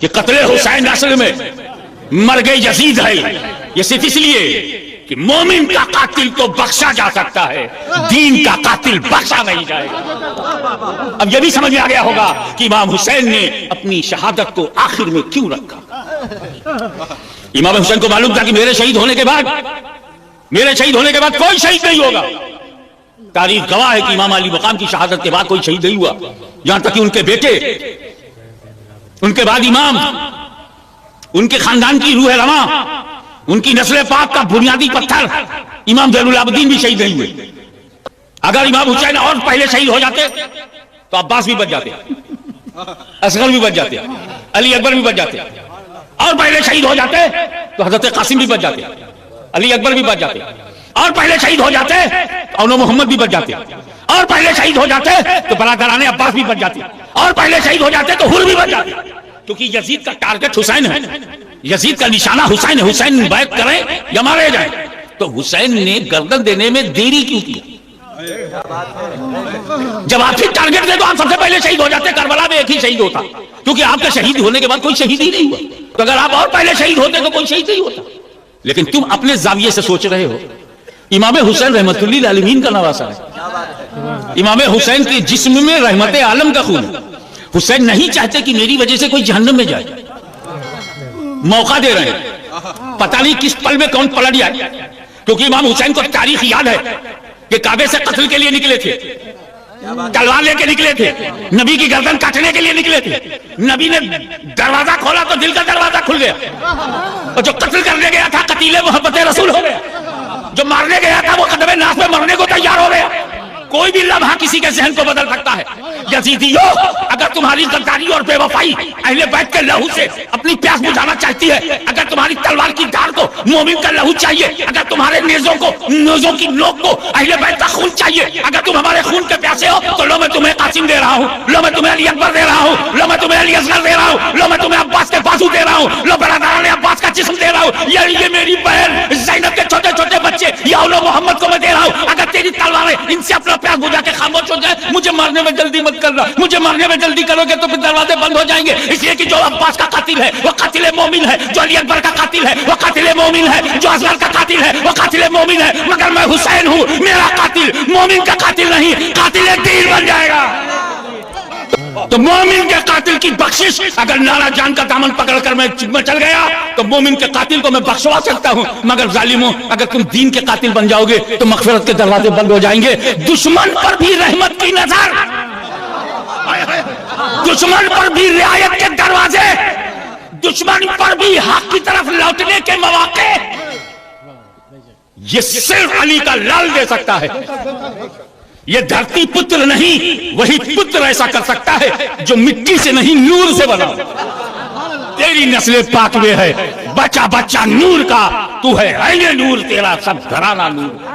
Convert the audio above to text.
کہ قتل حسین اصل میں مرگ یزید ہے. یہ صرف اس لیے کہ مومن کا قاتل تو بخشا جا سکتا ہے، دین کا قاتل بخشا نہیں جائے گا. اب یہ بھی سمجھ میں آ گیا ہوگا کہ امام حسین نے اپنی شہادت کو آخر میں کیوں رکھا. امام حسین کو معلوم تھا کہ میرے شہید ہونے کے بعد کوئی شہید نہیں ہوگا. تاریخ گواہ ہے کہ امام علی مقام کی شہادت کے بعد کوئی شہید نہیں ہوا، یہاں تک کہ ان کے بیٹے، ان کے بعد امام، ان کے خاندان کی روح رواں، ان کی نسل پاک کا بنیادی پتھر امام زین العابدین بھی شہید نہیں ہوئے. اگر امام حسین اور پہلے شہید ہو جاتے تو عباس بھی بچ جاتے، اصغر بھی بچ جاتے، علی اکبر بھی بچ جاتے. اور پہلے شہید ہو جاتے تو حضرت قاسم بھی بچ جاتے، علی اکبر بھی بچ جاتے. اور پہلے شہید ہو جاتے تو اولو محمد بھی بچ جاتے. اور پہلے شہید ہو جاتے تو برادران عباس بھی بچ جاتے. اور پہلے شہید ہو جاتے تو حر بھی بچ جاتے. کیونکہ یزید کا ٹارگٹ حسین ہے، یزید کا نشانہ حسین ہے. حسین بیعت کریں یا مارے جائیں. تو حسین نے گردن دینے میں دیری کیوں کی؟ جب آپ ہی ٹارگٹ دے تو آپ سب سے پہلے شہید ہو جاتے. کربلا میں ایک ہی شہید ہوتا، کیونکہ آپ کے شہید ہونے کے بعد کوئی شہید ہی نہیں ہوا. تو اگر آپ اور پہلے شہید ہوتے تو کوئی شہید نہیں ہوتا. لیکن تم اپنے زاویے سے سوچ رہے ہو. امام حسین رحمت اللہ العالمین کا نواسہ ہے. امام حسین کے جسم میں رحمت عالم کا خون ہے. حسین نہیں چاہتے کہ میری وجہ سے کوئی جہنم میں جائے. موقع دے رہے ہیں، پتہ نہیں کس پل میں کون پلٹ جائے. کیونکہ امام حسین کو تاریخ یاد ہے کہ کعبے سے قتل کے لیے نکلے تھے، تلوار لے کے نکلے تھے، نبی کی گردن کاٹنے کے لیے نکلے تھے. نبی نے دروازہ کھولا تو دل کا دروازہ کھل گیا. اور جو قتل کرنے گیا تھا قتیل محبت رسول ہو گیا. جو مارنے گیا تھا وہ قدم ناس میں مرنے کو تیار ہو گیا. کوئی بھی لمحہ کسی کے ذہن کو بدل سکتا ہے. یزیدیو، اگر تمہاری غداری اور بے وفائی اہل بیت کے لہو سے اپنی پیاس بجھانا چاہتی ہے، اگر تمہاری تلوار کی دھار کو مومن کا لہو چاہیے، اگر تمہارے نیزوں کی نوک کو اہل بیت کا خون چاہیے، اگر تم ہمارے خون کے پیاسے ہو تو لو میں تمہیں قاسم دے رہا ہوں، لو میں تمہیں علی اکبر دے رہا ہوں، لو میں تمہیں علی اصغر دے رہا ہوں، لو میں تمہیں عباس کے بازو دے رہا ہوں، لو برادران عباس کا جسم دے رہا ہوں، یہ میری بہن زینب کے چھوٹے چھوٹے بچے یا اولو محمد کو میں دے رہا ہوں. اگر تیری تلواریں ان سے اپنا پیاس بجھا کے خاموش ہو جائے، مجھے مارنے میں جلدی مت کرنا. مجھے مارنے میں جلدی کرو گے تو پھر دروازے بند ہو جائیں گے. اس لیے کہ جو عباس کا قاتل ہے وہ قاتل مومن ہے، جو علی اکبر کا قاتل ہے وہ قاتل مومن ہے، جو اصغر کا قاتل ہے وہ قاتل مومن ہے. مگر میں حسین ہوں، میرا قاتل مومن کا قاتل نہیں، قاتل دین بن جائے گا. تو مومن کے قاتل کی بخشش، اگر نارا جان کا دامن پکڑ کر میں چل گیا تو مومن کے قاتل کو میں بخشوا سکتا ہوں. مگر ظالموں، اگر تم دین کے قاتل بن جاؤ گے تو مغفرت کے دروازے بند ہو جائیں گے. دشمن پر بھی رحمت کی نظر، دشمن پر بھی رعایت کے دروازے، دشمن پر بھی حق کی طرف لوٹنے کے مواقع، یہ صرف علی کا لال دے سکتا ہے. یہ دھرتی پتر نہیں، وہی پتر ایسا کر سکتا ہے جو مٹی سے نہیں نور سے بنا. تیری نسل پاک میں ہے بچہ بچہ نور کا، تو ہے عین نور، تیرا سب گھرانہ نور.